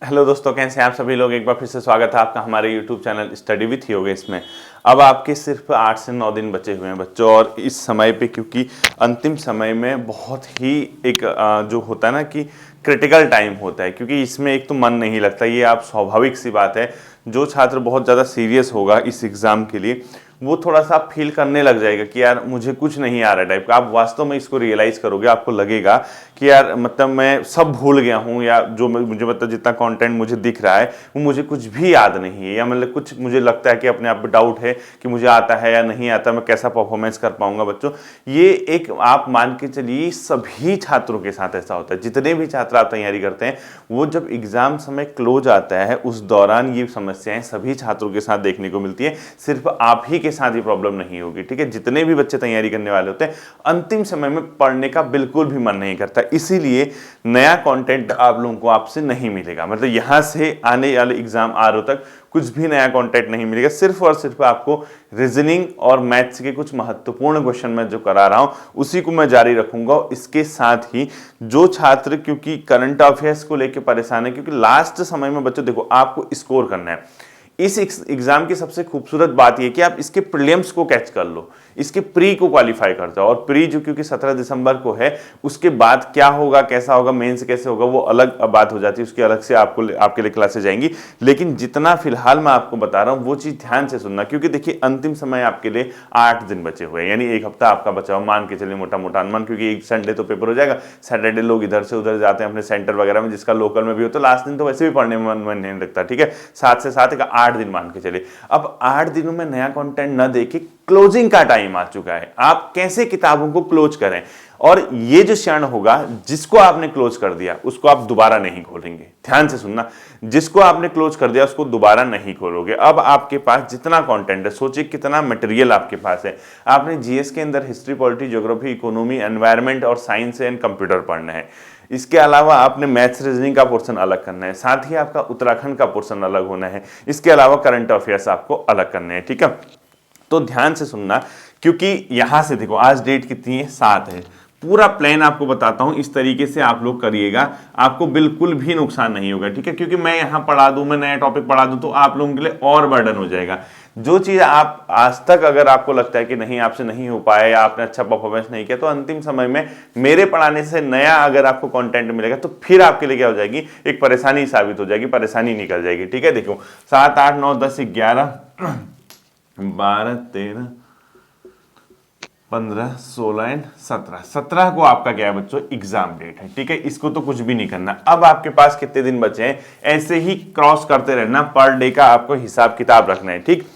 Hello दोस्तों, कैसे हैं आप सभी लोग। एक बार फिर से स्वागत है आपका हमारे YouTube channel study with Yogesh इसमें। अब आपके सिर्फ 8 से 9 दिन बचे हुए हैं बच्चों, और इस समय पे क्योंकि अंतिम समय में बहुत ही एक जो होता है ना कि क्रिटिकल टाइम होता है, क्योंकि इसमें एक तो मन नहीं लगता, ये आप स्वाभाविक सी बात है। जो छात्र बहुत ज़्यादा सीरियस होगा इस एग्ज़ाम के लिए, वो थोड़ा सा फील करने लग जाएगा कि यार मुझे कुछ नहीं आ रहा टाइप का। आप वास्तव में इसको रियलाइज करोगे, आपको लगेगा कि यार मतलब मैं सब भूल गया हूँ, या जो मुझे मतलब जितना कंटेंट मुझे दिख रहा है वो मुझे कुछ भी याद नहीं है, या मतलब कुछ मुझे लगता है कि अपने आप पे डाउट है कि मुझे आता है या नहीं आता, मैं कैसा परफॉर्मेंस कर पाऊंगा। बच्चों, ये एक आप मान के चलिए सभी छात्रों के साथ ऐसा होता है। जितने भी छात्र आप तैयारी करते हैं, वो जब एग्जाम समय क्लोज आता है उस दौरान ये समस्याएं सभी छात्रों के साथ देखने को मिलती है। सिर्फ आप ही के साथ ये प्रॉब्लम नहीं होगी, ठीक है। जितने भी बच्चे तैयारी करने वाले होते हैं, अंतिम समय में पढ़ने का बिल्कुल भी मन नहीं करता, इसीलिए नया कंटेंट आप लोगों को आपसे नहीं मिलेगा। मतलब यहां से आने वाले एग्जाम आर तक कुछ भी नया कंटेंट नहीं मिलेगा। सिर्फ और सिर्फ आपको रीजनिंग और मैथ्स के कुछ महत्वपूर्ण क्वेश्चन मैं जो करा रहा हूं उसी को मैं जारी रखूंगा। इसके साथ ही जो छात्र क्योंकि करंट अफेयर्स को लेकर परेशान है, क्योंकि लास्ट समय में बच्चों देखो आपको स्कोर करना है। इस एग्जाम की सबसे खूबसूरत बात यह कि आप इसके प्रीलिम्स को कैच कर लो, इसके प्री को क्वालिफाई कर जाओ। और प्री जो क्योंकि 17 दिसंबर को है, उसके बाद क्या होगा, कैसा होगा, मेंस कैसे होगा, वो अलग बात हो जाती है, उसकी अलग से आपके लिए क्लासेस जाएंगी। लेकिन जितना फिलहाल मैं आपको बता रहा हूं वो चीज ध्यान से सुनना, क्योंकि देखिए अंतिम समय आपके लिए 8 दिन बचे हुए हैं, यानी एक हफ्ता आपका बचा हुआ, मान के चलिए मोटा मोटा अनुमान, क्योंकि एक संडे तो पेपर हो जाएगा, सैटरडे लोग इधर से उधर जाते हैं अपने सेंटर वगैरह में, जिसका लोकल में भी हो, तो लास्ट दिन तो वैसे भी पढ़ने में मन नहीं लगता, ठीक है। 7 से 7 का 8 दिन मान के चलिए। अब 8 दिनों में नया कंटेंट न देके क्लोजिंग का टाइम आ चुका है। आप कैसे किताबों को क्लोज करें, और ये जो क्षण होगा जिसको आपने क्लोज कर दिया उसको आप दोबारा नहीं खोलेंगे। ध्यान से सुनना, जिसको आपने क्लोज कर दिया उसको दोबारा नहीं खोलोगे। अब आपके पास जितना कंटेंट है, सोचिए कितना मटेरियल आपके पास है। आपने जीएस के अंदर history, polity, geography, economy, environment और साइंस एंड कंप्यूटर पढ़ना है। इसके अलावा आपने मैथ्स, रीजनिंग का पोर्शन अलग करना है, साथ ही आपका उत्तराखंड का पोर्शन अलग होना है। इसके अलावा करंट अफेयर्स आपको अलग करने हैं, ठीक है। तो ध्यान से सुनना, क्योंकि यहां से देखो आज डेट कितनी है, 7 है। पूरा प्लान आपको बताता हूं, इस तरीके से आप लोग करिएगा, आपको बिल्कुल भी नुकसान नहीं होगा, ठीक है। क्योंकि मैं यहां पढ़ा दूं, मैं नया टॉपिक पढ़ा दूं तो आप लोगों के लिए और बर्डन हो जाएगा। जो चीज आप आज तक अगर आपको लगता है कि नहीं आपसे नहीं हो पाया या आपने अच्छा परफॉर्मेंस नहीं किया, तो अंतिम समय में मेरे पढ़ाने से नया अगर आपको कंटेंट मिलेगा तो फिर आपके लिए क्या हो जाएगी, एक परेशानी साबित हो जाएगी, परेशानी निकल जाएगी, ठीक है। देखो 7, 8, 9, 10, 11, 12, 13, 15, 16 एंड 17 को आपका क्या है बच्चों, एग्जाम डेट है, ठीक है। इसको तो कुछ भी नहीं करना। अब आपके पास कितने दिन बचे हैं, ऐसे ही क्रॉस करते रहना, पर डे का आपको हिसाब किताब रखना है, ठीक।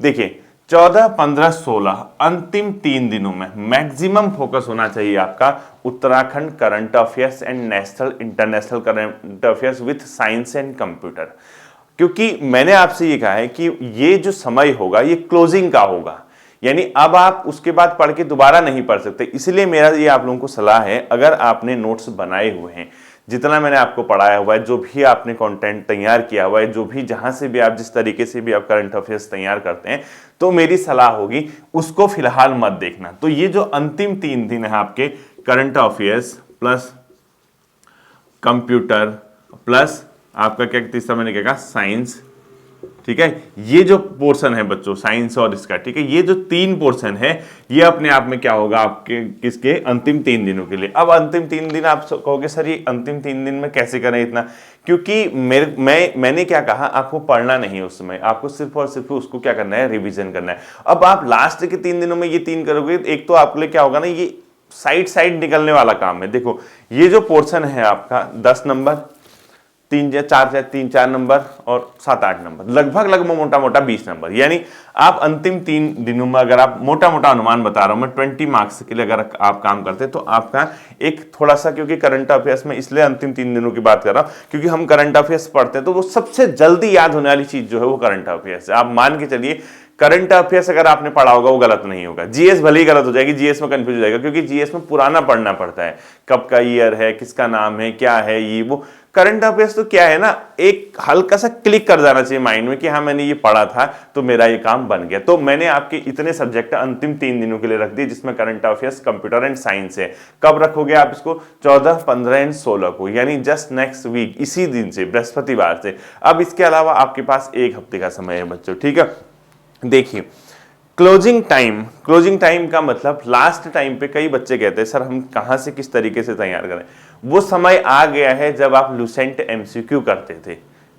देखिए 14, 15, 16 अंतिम 3 दिनों में मैक्सिमम फोकस होना चाहिए आपका Uttarakhand current affairs and national international current affairs with science and computer. क्योंकि मैंने आपसे ये कहा है कि ये जो समय होगा ये क्लोजिंग का होगा, यानी अब आप उसके बाद पढ़ के दोबारा नहीं पढ़ सकते। इसलिए मेरा ये आप लोगों को सलाह है, अगर आपने नोट्स बनाए हुए हैं, जितना मैंने आपको पढ़ाया हुआ है, जो भी आपने कंटेंट तैयार किया हुआ है, जो भी जहां से भी आप जिस तरीके से भी आप करंट अफेयर्स तैयार करते हैं, तो मेरी सलाह होगी उसको फिलहाल मत देखना। तो ये जो अंतिम 3 दिन है आपके, current affairs plus computer plus आपका क्या तीसरा मैंने क्या कहा, साइंस, ठीक है। ये जो पोर्शन है बच्चों साइंस और इसका, ठीक है, ये जो 3 पोर्शन है ये अपने आप में क्या होगा आपके किसके, अंतिम 3 दिनों के लिए। अब अंतिम 3 दिन आप कहोगे सर ये अंतिम 3 दिन में कैसे करें इतना, क्योंकि मैंने क्या कहा, आपको पढ़ना नहीं है उस समय, आपको सिर्फ और सिर्फ उसको क्या करना है, रिविजन करना है। अब आप लास्ट के 3 दिनों में ये 3 करोगे, एक तो आपके लिए क्या होगा ना, ये साइड निकलने वाला काम है। देखो ये जो पोर्शन है आपका 10 नंबर, 3 4 नंबर और 7 8 नंबर, लगभग मोटा मोटा 20 नंबर, यानी आप अंतिम 3 दिनों में अगर आप मोटा मोटा अनुमान बता रहा हूं मैं, 20 मार्क्स के लिए अगर आप काम करते हैं तो आपका एक थोड़ा सा, क्योंकि करंट अफेयर्स में इसलिए अंतिम 3 दिनों की बात कर रहा हूं क्योंकि हम करंट अफेयर्स पढ़ते हैं तो वो सबसे जल्दी याद होने वाली चीज जो है वो करंट अफेयर्स है। आप मान के चलिए करंट अफेयर्स अगर आपने पढ़ा होगा वो गलत नहीं होगा। जीएस भले ही गलत हो जाएगी, जीएस में कंफ्यूज हो जाएगा, क्योंकि जीएस में पुराना पढ़ना पड़ता है, कब का ईयर है, किसका नाम है, क्या है, ये वो करंट अफेयर्स तो क्या है ना, एक हल्का सा क्लिक कर जाना चाहिए माइंड में कि हाँ मैंने ये पढ़ा था तो मेरा ये काम बन गया। तो मैंने आपके इतने सब्जेक्ट अंतिम 3 दिनों के लिए रख दिए, जिसमें current affairs, computer and science है। कब रखोगे आप इसको? 14, 15 एंड 16 को, यानी जस्ट नेक्स्ट वीक, इसी दिन से, बृहस्पतिवार से। अब इसके अलावा आपके पास 1 हफ्ते का समय है बच्चों, ठीक है। देखिए क्लोजिंग टाइम का मतलब लास्ट टाइम पे कई बच्चे कहते हैं सर हम कहां से किस तरीके से तैयार करें। वो समय आ गया है जब आप लुसेंट एमसीक्यू करते थे,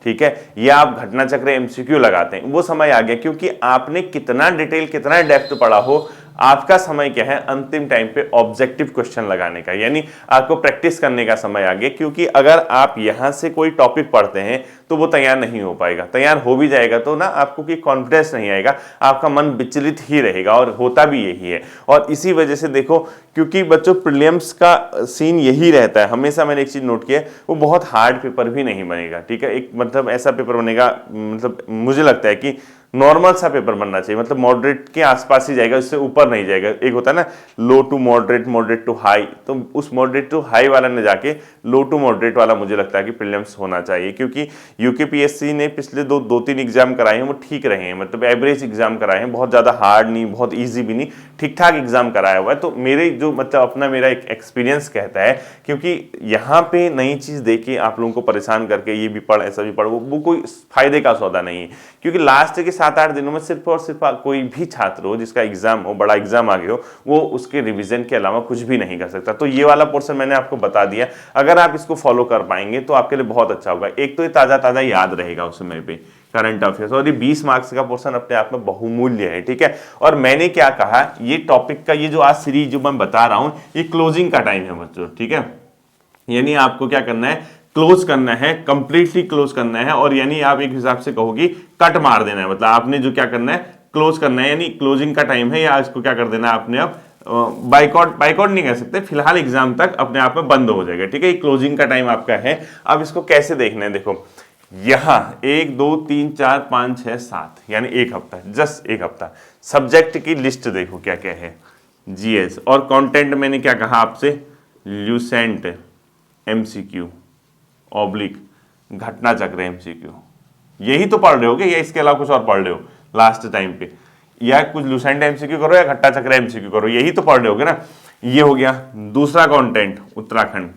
ठीक है, या आप घटना चक्र एमसीक्यू लगाते हैं, वो समय आ गया। क्योंकि आपने कितना डिटेल, कितना डेप्थ पढ़ा हो, आपका समय क्या है अंतिम टाइम पे ऑब्जेक्टिव क्वेश्चन लगाने का, यानी आपको प्रैक्टिस करने का समय आ गया। क्योंकि अगर आप यहां से कोई टॉपिक पढ़ते हैं तो वो तैयार नहीं हो पाएगा, तैयार हो भी जाएगा तो ना आपको कोई कॉन्फिडेंस नहीं आएगा, आपका मन विचलित ही रहेगा, और होता भी यही है। और इसी वजह से देखो, क्योंकि बच्चों प्रीलिम्स का सीन यही रहता है, हमेशा मैंने एक चीज नोट किया है, वो बहुत हार्ड पेपर भी नहीं बनेगा, ठीक है। एक मतलब ऐसा पेपर बनेगा, मतलब मुझे लगता है कि नॉर्मल सा पेपर बनना चाहिए, मतलब मॉडरेट के आसपास ही जाएगा, इससे ऊपर नहीं जाएगा। एक होता है ना low to moderate, moderate to high, तो उस मॉडरेट टू हाई वाला ने जाके लो टू मॉडरेट वाला मुझे लगता है कि प्रीलिम्स होना चाहिए। क्योंकि यूकेपीएससी ने पिछले दो तीन एग्जाम कराए हैं, वो ठीक रहे हैं, मतलब एवरेज एग्जाम कराए हैं, बहुत ज्यादा हार्ड नहीं, बहुत ईजी भी नहीं, ठीक ठाक एग्जाम कराया हुआ है। तो मेरे जो मतलब अपना मेरा एक एक्सपीरियंस कहता है, क्योंकि यहाँ पे नई चीज देके आप लोगों को परेशान करके ये भी पढ़ ऐसा भी पढ़, वो कोई फायदे का सौदा नहीं है। क्योंकि लास्ट के 7-8 दिनों में सिर्फ और सिर्फ कोई भी छात्र हो जिसका एग्जाम हो, बड़ा एग्जाम आ गया हो, वो उसके रिवीजन के अलावा कुछ भी नहीं कर सकता। तो ये वाला पोर्शन मैंने आपको बता दिया, अगर आप इसको फॉलो कर पाएंगे तो आपके लिए बहुत अच्छा होगा। एक तो ये ताजा ताजा याद रहेगा उस समय पे करंट अफेयर्स, और ये 20 मार्क्स का पोर्शन अपने आप में बहुमूल्य है, ठीक है। और मैंने क्या कहा, ये टॉपिक का ये जो आज सीरीज जो मैं बता रहा हूं, ये क्लोजिंग का टाइम है बच्चों, ठीक है। यानी आपको क्या करना है, क्लोज करना है, कंप्लीटली क्लोज करना है। और यानी आप एक हिसाब से कहोगे कट मार देना है, मतलब आपने जो क्या करना है, क्लोज करना है, यानी क्लोजिंग का टाइम है, या इसको क्या कर देना है आपने, अब बाइकआउट नहीं कह सकते, फिलहाल एग्जाम तक अपने आप में बंद हो जाएगा, ठीक है। क्लोजिंग का टाइम आपका है। अब इसको कैसे देखना है, देखो यहां 1 2 3 4 5 6 7, यानी 1 हफ्ता, जस्ट 1 हफ्ता। सब्जेक्ट की लिस्ट देखो क्या क्या है, जीएस, और कंटेंट मैंने क्या कहा आपसे, ल्यूसेंट एमसीक्यू ऑब्लिक घटना चक्र एमसीक्यू, यही तो पढ़ रहे हो, या इसके अलावा कुछ और पढ़ रहे हो लास्ट टाइम पे, या कुछ लुसेंट एमसीक्यू करो या घटना चक्र एमसीक्यू करो, यही तो पढ़ रहे होगे ना। ये हो गया दूसरा कंटेंट, उत्तराखंड,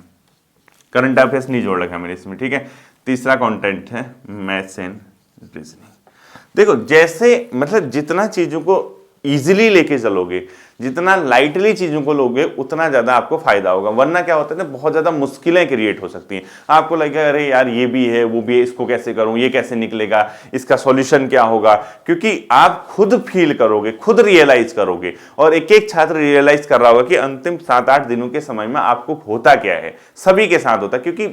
करंट अफेयर्स नहीं जोड़ रखा मैंने इसमें, ठीक है। तीसरा कंटेंट है मैथ्स एंड रीजनिंग। देखो जैसे मतलब जितना चीजों को इजीली लेके चलोगे, जितना लाइटली चीजों को लोगे, उतना ज्यादा आपको फायदा होगा। वरना क्या होता है ना, बहुत ज्यादा मुश्किलें क्रिएट हो सकती हैं। आपको लगेगा अरे यार ये भी है वो भी है, इसको कैसे करूं, ये कैसे निकलेगा, इसका सॉल्यूशन क्या होगा। क्योंकि आप खुद फील करोगे, खुद रियलाइज करोगे, और एक एक छात्र रियलाइज कर रहा होगा कि अंतिम 7-8 दिनों के समय में आपको होता क्या है। सभी के साथ होता है, क्योंकि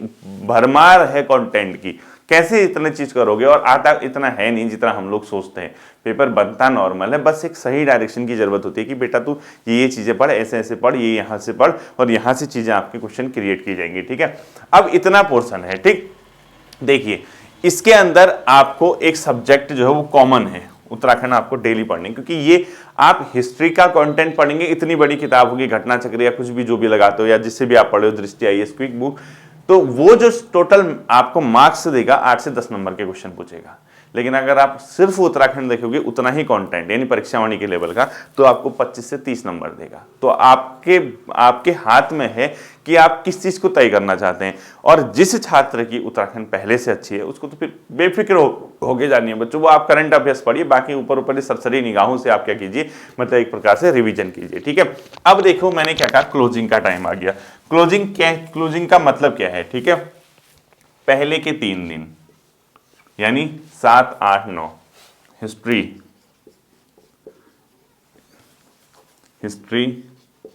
भरमार है कंटेंट की, कैसे इतने चीज करोगे। और आता इतना है नहीं जितना हम लोग सोचते हैं। पेपर बनता नॉर्मल है, बस एक सही डायरेक्शन की जरूरत होती है कि बेटा तू ये चीजें पढ़, ऐसे ऐसे पढ़, ये यहां से पढ़, और यहां से चीजें आपके क्वेश्चन क्रिएट की जाएंगी, ठीक है। अब इतना पोर्शन है, ठीक। देखिए इसके अंदर आपको एक सब्जेक्ट जो है वो कॉमन है, उत्तराखंड आपको डेली पढ़ने, क्योंकि ये आप हिस्ट्री का कंटेंट पढ़ेंगे, इतनी बड़ी किताब होगी, घटना चक्र या कुछ भी जो भी लगाते हो, या जिससे भी आप पढ़े हो, दृष्टि आईएएस क्विक बुक, तो वो जो टोटल आपको मार्क्स देगा 8 से 10 नंबर के क्वेश्चन पूछेगा। लेकिन अगर आप सिर्फ उत्तराखंड देखोगे, उतना ही कंटेंट यानी परीक्षा वाणी के लेवल का, तो आपको 25 से 30 नंबर देगा। तो आपके हाथ में है कि आप किस चीज को तय करना चाहते हैं। और जिस छात्र की उत्तराखंड पहले से अच्छी है, उसको तो फिर बेफिक्र होके जानी है बच्चों, वो आप करंट अफेयर्स पढ़िए, बाकी ऊपर ऊपर सरसरी निगाहों से आप क्या कीजिए, मतलब एक प्रकार से रिवीजन कीजिए, ठीक है। अब देखो मैंने क्या कहा, क्लोजिंग का टाइम आ गया। क्लोजिंग का मतलब क्या है, ठीक है। पहले के 3 दिन यानी 7, 8, 9 हिस्ट्री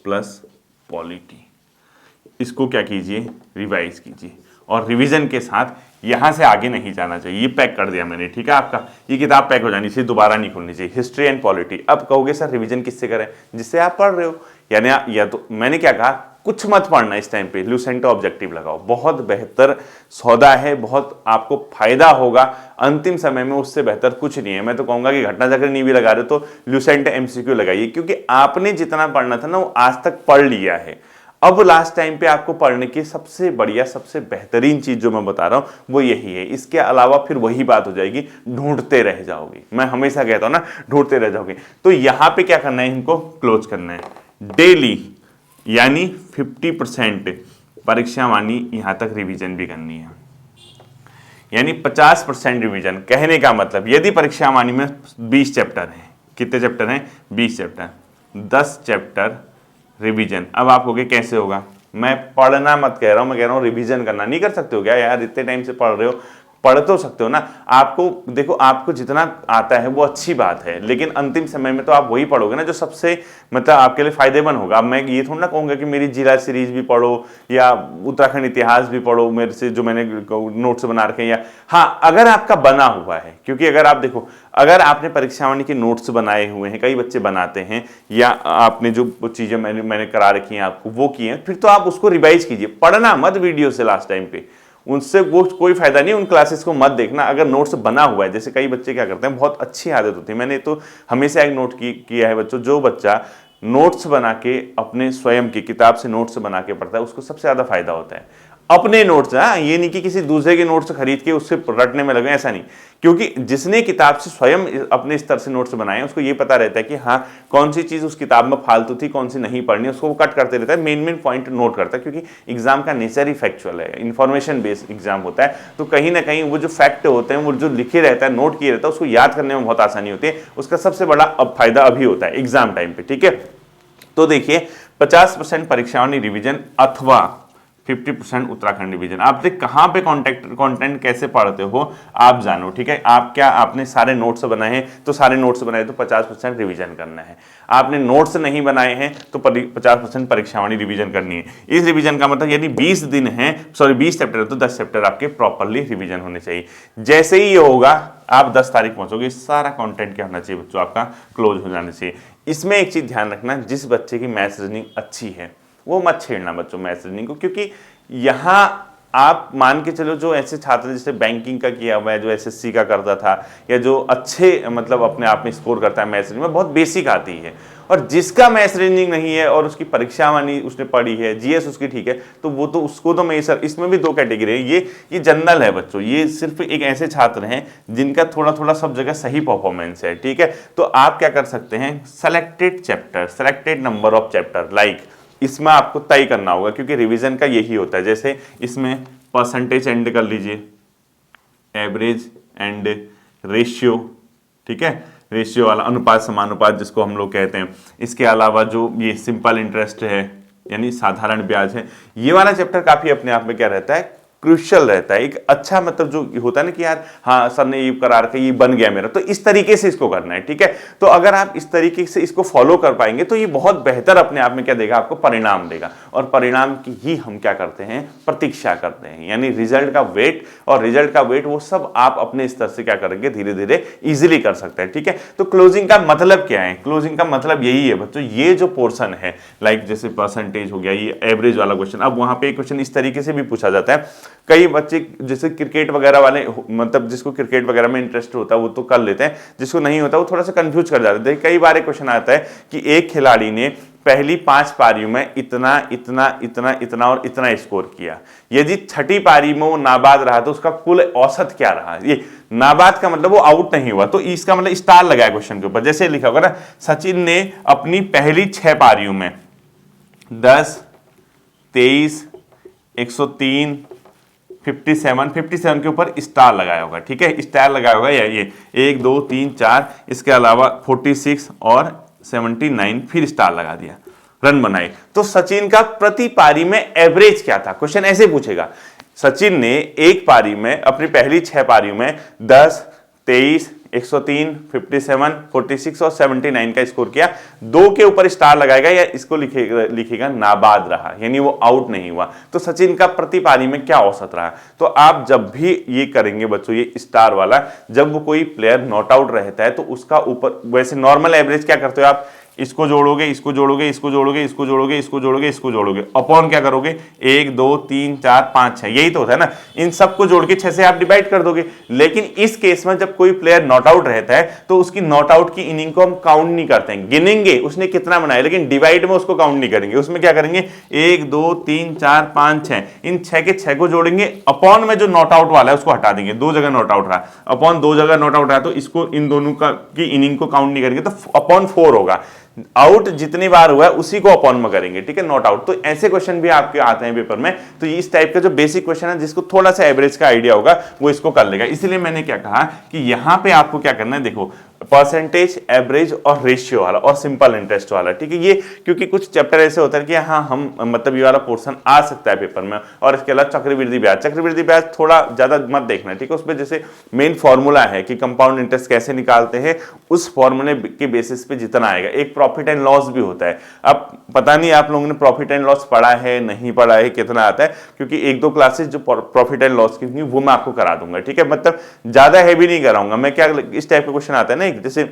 प्लस पॉलिटी, इसको क्या कीजिए, रिवाइज कीजिए। और रिवीजन के साथ यहां से आगे नहीं जाना चाहिए, ये पैक कर दिया मैंने, ठीक है। आपका ये किताब पैक हो जानी चाहिए, दोबारा नहीं खुलनी चाहिए, हिस्ट्री एंड पॉलिटी। अब कहोगे सर रिवीजन किससे करें, जिससे आप पढ़ रहे हो, यानी या तो मैंने क्या कहा, कुछ मत पढ़ना इस टाइम पे, ल्यूसेंट ऑब्जेक्टिव लगाओ, बहुत बेहतर सौदा है, बहुत आपको फायदा होगा अंतिम समय में, उससे बेहतर कुछ नहीं है। मैं तो कहूंगा कि घटना चक्र नहीं भी लगा रहे तो ल्यूसेंट एमसीक्यू लगाइए, क्योंकि आपने जितना पढ़ना था ना वो आज तक पढ़ लिया है। अब लास्ट टाइम पे आपको पढ़ने की सबसे बढ़िया सबसे बेहतरीन चीज जो मैं बता रहा हूं वो यही है। इसके अलावा फिर वही बात हो जाएगी, ढूंढते रह जाओगे। मैं हमेशा कहता हूं ना, ढूंढते रह जाओगे। तो यहां पे क्या करना है, इनको क्लोज करना है डेली, यानी 50% परीक्षा वाणी यहां तक रिवीजन भी करनी है, यानी 50% रिवीजन। कहने का मतलब यदि परीक्षा वाणी में 20 चैप्टर हैं, कितने चैप्टर हैं, 20 चैप्टर, 10 चैप्टर रिवीजन। अब आप कहोगे कैसे होगा, मैं पढ़ना मत कह रहा हूं, मैं कह रहा हूं रिवीजन करना। नहीं कर सकते हो क्या यार, इतने टाइम से पढ़ रहे हो, पढ़ तो सकते हो ना। आपको देखो, आपको जितना आता है वो अच्छी बात है, लेकिन अंतिम समय में तो आप वही पढ़ोगे ना जो सबसे मतलब आपके लिए फायदेमंद होगा। अब मैं ये थोड़ा ना कहूंगा कि मेरी जिला सीरीज भी पढ़ो या उत्तराखंड इतिहास भी पढ़ो मेरे से जो मैंने नोट्स बना रखे हैं, या हाँ अगर आपका बना हुआ है, क्योंकि अगर आप देखो, अगर आपने परीक्षा वाणी के नोट्स बनाए हुए हैं, कई बच्चे बनाते हैं, या आपने जो चीजें मैंने करा रखी हैं आपको वो की हैं, फिर तो आप उसको रिवाइज कीजिए। पढ़ना मत वीडियो से लास्ट टाइम पे, उनसे वो कोई फायदा नहीं, उन क्लासेस को मत देखना। अगर नोट्स बना हुआ है, जैसे कई बच्चे क्या करते हैं, बहुत अच्छी आदत होती है, मैंने तो हमेशा एक नोट किया है बच्चों, जो बच्चा नोट्स बना के अपने स्वयं की किताब से नोट्स बना के पढ़ता है उसको सबसे ज्यादा फायदा होता है। अपने नोट्स, हाँ ये नहीं कि किसी दूसरे के नोट्स खरीद के उससे रटने में लगे, ऐसा नहीं। क्योंकि जिसने किताब से स्वयं अपने स्तर से नोट्स बनाए उसको ये पता रहता है कि हाँ कौन सी चीज उस किताब में फालतू थी, कौन सी नहीं पढ़नी, उसको वो कट करते रहता है, मेन पॉइंट नोट करता है। क्योंकि एग्जाम का नेचर ही फैक्चुअल है, इन्फॉर्मेशन बेस्ड एग्जाम होता है, तो कहीं ना कहीं वो जो फैक्ट होते हैं, वो जो लिखे रहता है, नोट किए रहता है, उसको याद करने में बहुत आसानी होती है। उसका सबसे बड़ा फायदा अभी होता है एग्जाम टाइम पे, ठीक है। तो देखिए 50% परीक्षा वाणी रिवीजन अथवा 50% उत्तराखंड डिवीजन। आपने कहां पे कंटेंट कैसे पढ़ते हो आप जानो, ठीक है। आप क्या, आपने सारे नोट्स बनाए हैं तो सारे नोट्स बनाए तो 50% रिवीजन करना है। आपने नोट्स नहीं बनाए हैं तो 50% परीक्षा वाणी रिवीजन करनी है। इस रिवीजन का मतलब यदि 20 दिन है, सॉरी 20 चैप्टर है तो 10 चैप्टर आपके प्रॉपरली रिवीजन होने चाहिए। जैसे ही ये होगा आप 10 तारीख पहुंचोगे, सारा कंटेंट क्या होना चाहिए बच्चों, आपका क्लोज हो जाना चाहिए। इसमें एक चीज ध्यान रखना, जिस बच्चे की मैथ्स रीजनिंग अच्छी है वो मत छेड़ना बच्चों मैथ्स रीजनिंग को, क्योंकि यहां आप मान के चलो जो ऐसे छात्र जैसे बैंकिंग का किया हुआ है, जो एसएससी का करता था, या जो अच्छे मतलब अपने आप में स्कोर करता है मैथ्स रीजनिंग में, बहुत बेसिक आती है। और जिसका मैथ्स रीजनिंग नहीं है और उसकी परीक्षा वाणी उसने पढ़ी है, जीएस उसकी ठीक है, तो वो तो उसको तो मैं सर, इसमें भी दो कैटेगरी है, ये जनरल है बच्चों। ये सिर्फ एक ऐसे छात्र हैं जिनका थोड़ा थोड़ा सब जगह सही परफॉर्मेंस है, ठीक है। तो आप क्या कर सकते हैं, selected chapter, selected number of chapter, like इसमें आपको तय करना होगा, क्योंकि रिवीजन का यही होता है। जैसे इसमें परसेंटेज एंड कर लीजिए, एवरेज एंड रेशियो, ठीक है, रेशियो वाला, अनुपात समानुपात जिसको हम लोग कहते हैं। इसके अलावा जो ये सिंपल इंटरेस्ट है यानी साधारण ब्याज है, ये वाला चैप्टर काफी अपने आप में क्या रहता है, क्रूशियल रहता है। एक अच्छा मतलब जो होता है ना कि यार हाँ सर ने ये करा रखा, ये बन गया मेरा, तो इस तरीके से इसको करना है, ठीक है। तो अगर आप इस तरीके से इसको फॉलो कर पाएंगे तो ये बहुत बेहतर अपने आप में क्या देगा, आपको परिणाम देगा। और परिणाम की ही हम क्या करते हैं, प्रतीक्षा करते हैं, यानी रिजल्ट का वेट। और रिजल्ट का वेट वो सब आप अपने स्तर से क्या करेंगे, धीरे धीरे इजिली कर सकते हैं, ठीक है। तो क्लोजिंग का मतलब क्या है, क्लोजिंग का मतलब यही है बच्चों, ये जो पोर्शन है लाइक जैसे परसेंटेज हो गया, ये एवरेज वाला क्वेश्चन, अब वहां पे क्वेश्चन इस तरीके से भी पूछा जाता है। कई बच्चे जैसे क्रिकेट वगैरह वाले, मतलब जिसको क्रिकेट वगैरह में इंटरेस्ट होता है वो तो कर लेते हैं, जिसको नहीं होता वो थोड़ा सा कंफ्यूज कर जाते हैं। कई बार एक क्वेश्चन आता है कि एक खिलाड़ी ने पहली 5 पारियों में इतना इतना इतना इतना और इतना स्कोर किया, यदि छठी पारी में वो नाबाद रहा तो उसका कुल औसत क्या रहा। ये नाबाद का मतलब वो आउट नहीं हुआ, तो इसका मतलब स्टार लगाया क्वेश्चन के ऊपर। जैसे लिखा होगा ना, सचिन ने अपनी पहली 6 पारियों में 10, 23, 103, 57 के ऊपर स्टार लगाया होगा, ठीक है। स्टार लगाया होगा या ये 1 2 3 4, इसके अलावा 46 और 79 फिर स्टार लगा दिया, रन बनाए। तो सचिन का प्रति पारी में एवरेज क्या था, क्वेश्चन ऐसे पूछेगा। सचिन ने एक पारी में, अपनी पहली 6 पारियों में 10, 23, 103, 57, 46 और 79 का स्कोर किया। 2 के ऊपर स्टार लगाएगा या इसको लिखेगा नाबाद रहा, यानी वो आउट नहीं हुआ। तो सचिन का प्रति पारी में क्या औसत रहा। तो आप जब भी ये करेंगे बच्चों, ये स्टार वाला, जब वो कोई प्लेयर नॉट आउट रहता है तो उसका ऊपर, वैसे नॉर्मल एवरेज क्या करते हो आप, इसको जोड़ोगे, इसको जोड़ोगे, इसको जोड़ोगे, इसको जोड़ोगे, इसको जोड़ोगे, इसको जोड़ोगे, अपॉन क्या करोगे 1 2 3 4 5 6, यही तो होता है ना। इन सबको जोड़ के 6 से आप डिवाइड कर दोगे। लेकिन इस केस में जब कोई प्लेयर नॉट आउट रहता है तो उसकी नॉट आउट की इनिंग को हम काउंट नहीं करते हैं, गिनेंगे उसने कितना बनाया, लेकिन डिवाइड में उसको काउंट नहीं करेंगे। उसमें क्या करेंगे 1 2 3 4 5 6, इन 6 के 6 को जोड़ेंगे, अपॉन में जो नॉट आउट वाला है उसको हटा देंगे, 2 जगह नॉट आउट रहा, अपॉन 2 जगह नॉट आउट रहा, तो इसको इन दोनों का की इनिंग को काउंट नहीं करेंगे, तो अपॉन 4 होगा। आउट जितनी बार हुआ है उसी को अपॉन में करेंगे, ठीक है, नॉट आउट। तो ऐसे क्वेश्चन भी आपके आते हैं पेपर में। तो इस टाइप का जो बेसिक क्वेश्चन है जिसको थोड़ा सा एवरेज का आइडिया होगा वो इसको कर लेगा। इसलिए मैंने क्या कहा कि यहां पे आपको क्या करना है, देखो परसेंटेज, एवरेज और रेशियो वाला और सिंपल इंटरेस्ट वाला, ठीक है। ये क्योंकि कुछ चैप्टर ऐसे होता है कि हाँ हम मतलब ये वाला पोर्शन आ सकता है पेपर में। और इसके अलावा चक्रवृद्धि ब्याज, चक्रवृद्धि ब्याज थोड़ा ज्यादा मत देखना, ठीक है। उसमें जैसे मेन फॉर्मूला है कि कंपाउंड इंटरेस्ट कैसे निकालते हैं, उस फॉर्मूले के बेसिस पे जितना आएगा। एक प्रॉफिट एंड लॉस भी होता है। अब पता नहीं आप लोगों ने प्रॉफिट एंड लॉस पढ़ा है नहीं पढ़ा है, कितना आता है, क्योंकि 1-2 क्लासेस जो प्रॉफिट एंड लॉस की वो मैं आपको करा दूंगा, ठीक है। मतलब ज्यादा हैवी नहीं कराऊंगा मैं। क्या इस टाइप का क्वेश्चन आता है ना, जैसे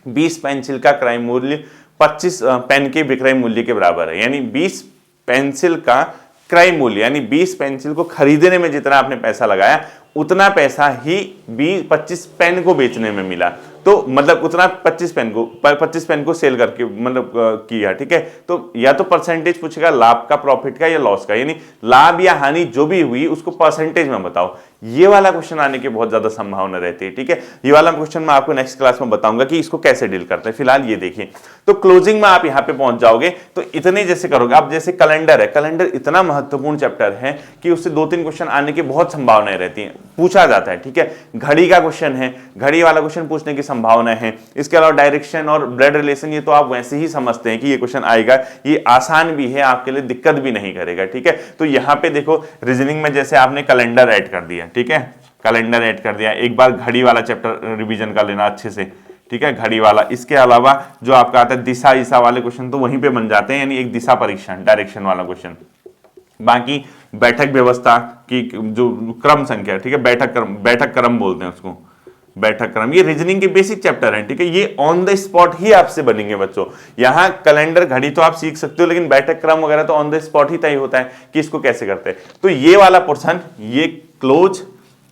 20 पेंसिल का क्रय मूल्य 25 पेन के विक्रय मूल्य के बराबर है, यानी 20 पेंसिल का क्रय मूल्य, यानी 20 पेंसिल को खरीदने में जितना आपने पैसा लगाया उतना पैसा ही 25 पेन को बेचने में मिला। तो मतलब उतना 25 पेन को सेल करके मतलब किया, ठीक है। तो या तो परसेंटेज पूछेगा लाभ का, प्रॉफिट का या लॉस का, यानी लाभ या हानि जो भी हुई उसको परसेंटेज में बताओ। ये वाला क्वेश्चन आने की बहुत ज्यादा संभावना रहती है, ठीक है। ये वाला क्वेश्चन मैं आपको नेक्स्ट क्लास में बताऊंगा कि इसको कैसे डील करते हैं। फिलहाल ये देखिए, तो क्लोजिंग में आप यहाँ पे पहुंच जाओगे तो इतने जैसे करोगे। अब जैसे कैलेंडर है, कैलेंडर इतना महत्वपूर्ण चैप्टर है कि उससे 2-3 क्वेश्चन आने की बहुत संभावनाएं रहती हैं, पूछा जाता है, ठीक है। घड़ी का क्वेश्चन है, घड़ी वाला क्वेश्चन पूछने की संभावना है। इसके अलावा डायरेक्शन और ब्लड रिलेशन, ये तो आप वैसे ही समझते हैं कि ये क्वेश्चन आएगा, ये आसान भी है, आपके लिए दिक्कत भी नहीं करेगा, ठीक है। तो यहाँ पे देखो रीजनिंग में जैसे आपने कैलेंडर ऐड कर दिया, ठीक है, कैलेंडर ऐड कर दिया। एक बार घड़ी वाला चैप्टर रिवीजन कर लेना अच्छे से, ठीक है, घड़ी वाला। इसके अलावा जो आपका आता है दिशा ईसा वाले क्वेश्चन तो वहीं पे बन जाते हैं, यानी एक दिशा परीक्षण डायरेक्शन वाला क्वेश्चन। बाकी बैठक व्यवस्था की जो क्रम संख्या, ठीक है, बैठक क्रम बोलते हैं उसको, बैठक क्रम। ये रीजनिंग के बेसिक चैप्टर हैं, ठीक है। ये ऑन द स्पॉट ही आपसे बनेंगे बच्चों। यहाँ कैलेंडर घड़ी तो आप सीख सकते हो, लेकिन बैठक क्रम वगैरह तो ऑन द स्पॉट ही तय होता है कि इसको कैसे करते हैं। तो ये वाला पोर्शन, ये क्लोज,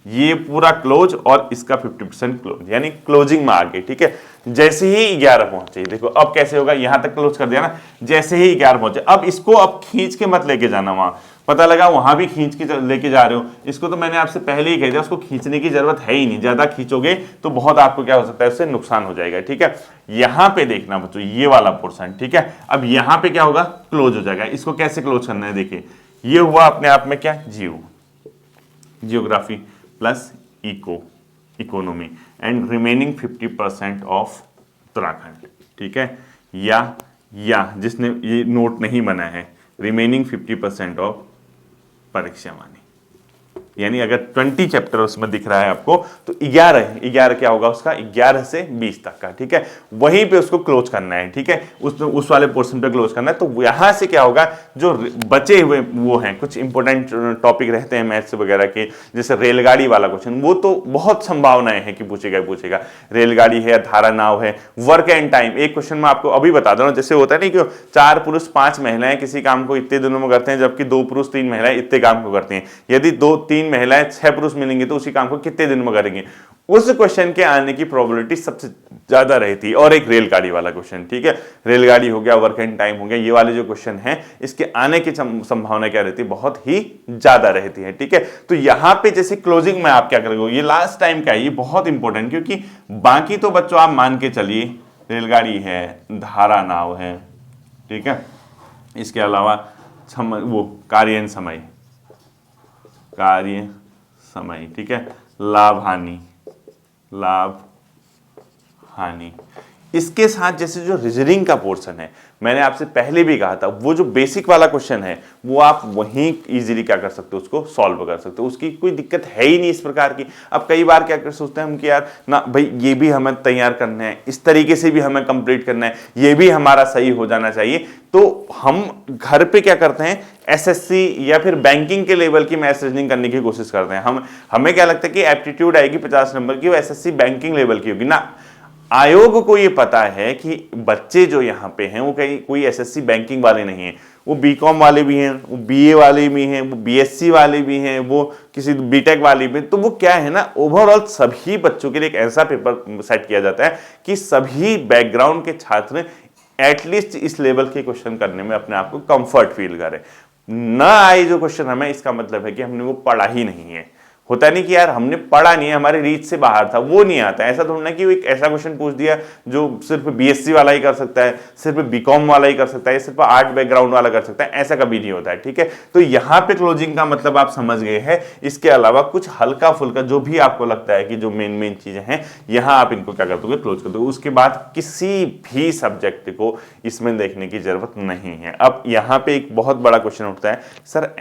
ये पूरा क्लोज और इसका 50% क्लोज, यानी क्लोजिंग में आ गई, ठीक है। जैसे ही 11 पहुंचे, देखो अब कैसे होगा, यहां तक क्लोज कर दिया ना, जैसे ही 11 पहुंचे, अब इसको अब खींच के मत लेके जाना वहां। पता लगा वहां भी खींच के लेके जा रहे हो, इसको तो मैंने आपसे पहले ही कह दिया, उसको खींचने की जरूरत है ही नहीं। ज्यादा खींचोगे तो बहुत आपको क्या हो सकता है, उससे नुकसान हो जाएगा, ठीक है। यहां पे देखना बच्चों, ये वाला पोर्शन, ठीक है। अब यहां पे क्या होगा, क्लोज हो जाएगा। इसको कैसे क्लोज करना है, देखिए ये हुआ अपने आप में क्या, geography plus economy and remaining 50% of Uttarakhand, ठीक है। या जिसने ये नोट नहीं बना है, रिमेनिंग 50% ऑफ परीक्षा वाणी, यानी अगर 20 चैप्टर उसमें दिख रहा है आपको तो 11 क्या होगा उसका, 11 से 20 तक का, ठीक है। वहीं पे उसको क्लोज करना है, ठीक है, उस वाले पोर्शन पे क्लोज करना है। तो यहां से क्या होगा, जो बचे हुए वो हैं कुछ इंपॉर्टेंट टॉपिक रहते हैं मैथ्स वगैरह के, जैसे रेलगाड़ी वाला क्वेश्चन, वो तो बहुत संभावनाएं हैं कि पूछेगा। रेलगाड़ी है, धारा नाव है, वर्क एंड टाइम। एक क्वेश्चन मैं आपको अभी बता दूं, जैसे होता है नहीं कि 4 पुरुष 5 महिलाएं किसी काम को इतने दिनों में करते हैं, जबकि 2 पुरुष 3 महिलाएं इतने काम को करती हैं। यदि 2-3 महिलाएं 6 पुरुष मिलेंगे तो उसी काम को कितने दिन में करेंगे, उस क्वेश्चन के आने की प्रोबेबिलिटी सबसे ज्यादा रहती है। और एक रेलगाड़ी वाला क्वेश्चन, ठीक है, रेलगाड़ी हो गया, वर्क एंड टाइम हो गया, ये वाले जो क्वेश्चन है इसके आने की संभावना क्या रहती है, बहुत ही ज्यादा रहती है, ठीक है। तो यहां पे जैसे क्लोजिंग में आप क्या करोगे, ये लास्ट टाइम का है, ये बहुत इंपॉर्टेंट, क्योंकि बाकी तो बच्चों आप मान के चलिए रेलगाड़ी है, धारा नाव है, ठीक है। इसके अलावा वो कार्य समय, ठीक है, लाभ हानि। इसके साथ जैसे जो रीजनिंग का पोर्शन है, मैंने आपसे पहले भी कहा था, वो जो बेसिक वाला क्वेश्चन है वो आप वहीं इजीली क्या कर सकते हो, उसको सॉल्व कर सकते हो, उसकी कोई दिक्कत है ही नहीं इस प्रकार की। अब कई बार क्या कर सोचते हैं हम कि यार ना भाई ये भी हमें तैयार करना है, इस तरीके से भी हमें कंप्लीट करना है, ये भी हमारा सही हो जाना चाहिए। तो हम घर पे क्या करते हैं, एसएससी या फिर बैंकिंग के लेवल की मैथ्स रीजनिंग करने की कोशिश करते हैं। हमें क्या लगता है कि एप्टीट्यूड आएगी 50 नंबर की, वो एसएससी बैंकिंग लेवल की होगी ना। आयोग को ये पता है कि बच्चे जो यहाँ पे हैं वो कहीं कोई एसएससी बैंकिंग वाले नहीं हैं, वो बीकॉम वाले भी हैं, वो बीए वाले भी हैं, वो बीएससी वाले भी हैं, वो किसी बीटेक वाले भी। तो वो क्या है ना, ओवरऑल सभी बच्चों के लिए एक ऐसा पेपर सेट किया जाता है कि सभी बैकग्राउंड के छात्र एटलीस्ट इस लेवल के क्वेश्चन करने में अपने आप को कंफर्ट फील करें। ना आए जो क्वेश्चन हमें, इसका मतलब है कि हमने वो पढ़ा ही नहीं है। होता नहीं कि यार हमने पढ़ा नहीं है, हमारे रीच से बाहर था, वो नहीं आता। ऐसा थोड़ा ना कि वो एक ऐसा क्वेश्चन पूछ दिया जो सिर्फ बीएससी वाला ही कर सकता है, सिर्फ बीकॉम वाला ही कर सकता है, सिर्फ आर्ट बैकग्राउंड वाला कर सकता है, ऐसा कभी नहीं होता है। ठीक है, तो यहाँ पे क्लोजिंग का मतलब आप समझ गए हैं। इसके अलावा कुछ हल्का फुल्का जो भी आपको लगता है कि जो मेन चीजें हैं, यहाँ आप इनको क्या कर दोगे, क्लोज कर दोगे। उसके बाद किसी भी सब्जेक्ट को इसमें देखने की जरूरत नहीं है। अब यहाँ पे एक बहुत बड़ा क्वेश्चन उठता है, सर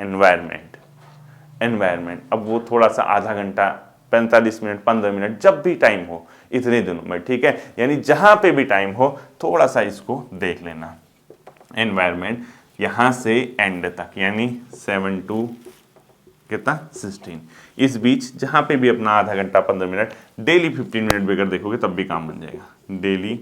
एनवायरमेंट, अब वो थोड़ा सा आधा घंटा, 45 मिनट, 15 मिनट, जब भी टाइम हो इतने दिनों में, ठीक है, यानी जहां पे भी टाइम हो थोड़ा सा इसको देख लेना। एनवायरमेंट यहां से एंड तक यानी 7 to कितना 16, इस बीच जहां पे भी अपना आधा घंटा 15 मिनट, डेली 15 मिनट भी अगर देखोगे तब भी काम बन जाएगा। डेली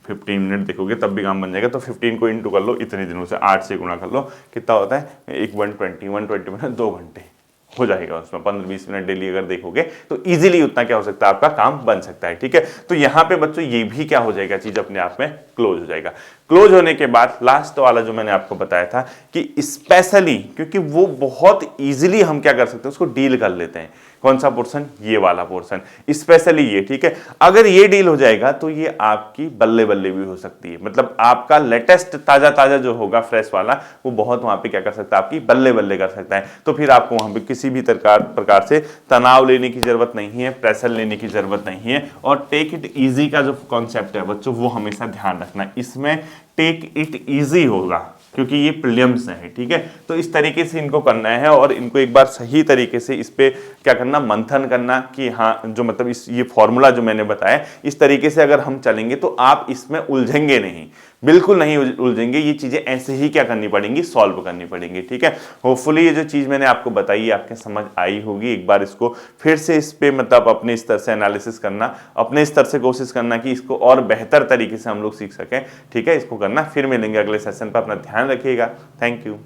15 मिनट देखोगे तब भी काम बन जाएगा। तो 15 को इंटू कर लो, इतने दिनों से 8 से गुणा कर लो, कितना होता है, एक 120 मिनट, 2 घंटे हो जाएगा उसमें। 15-20 मिनट डेली अगर देखोगे तो इजीली उतना क्या हो सकता है, आपका काम बन सकता है। ठीक है, तो यहाँ पे बच्चों ये भी क्या हो जाएगा, चीज अपने आप में क्लोज हो जाएगा। क्लोज होने के बाद लास्ट वाला जो मैंने आपको बताया था कि स्पेशली, क्योंकि वो बहुत इजीली हम क्या कर सकते हैं, उसको डील कर लेते हैं। कौन सा पोर्शन, ये वाला पोर्शन, स्पेशली ये। ठीक है, अगर ये डील हो जाएगा तो ये आपकी बल्ले बल्ले भी हो सकती है। मतलब आपका लेटेस्ट ताजा ताजा जो होगा, फ्रेश वाला, वो बहुत वहां पे क्या कर सकता है, आपकी बल्ले बल्ले कर सकता है। तो फिर आपको वहां पे किसी भी प्रकार से तनाव लेने की जरूरत नहीं है, प्रेशर लेने की जरूरत नहीं है। और टेक इट इजी का जो कॉन्सेप्ट है बच्चों, वो हमेशा ध्यान रखना। इसमें टेक इट इजी होगा क्योंकि ये प्रीलिम्स है। ठीक है, तो इस तरीके से इनको करना है और इनको एक बार सही तरीके से इस पे क्या करना, मंथन करना कि हाँ, जो मतलब इस ये फॉर्मूला जो मैंने बताया, इस तरीके से अगर हम चलेंगे तो आप इसमें उलझेंगे नहीं, बिल्कुल नहीं उलझेंगे। ये चीजें ऐसे ही क्या करनी पड़ेंगी, सॉल्व करनी पड़ेंगी। ठीक है, होपफुली ये जो चीज मैंने आपको बताई आपके समझ आई होगी। एक बार इसको फिर से इस पे मतलब अपने स्तर से एनालिसिस करना, अपने स्तर से कोशिश करना कि इसको और बेहतर तरीके से हम लोग सीख सकें। ठीक है, इसको करना। फिर मिलेंगे अगले सेशन पर, अपना ध्यान रखिएगा। Thank you.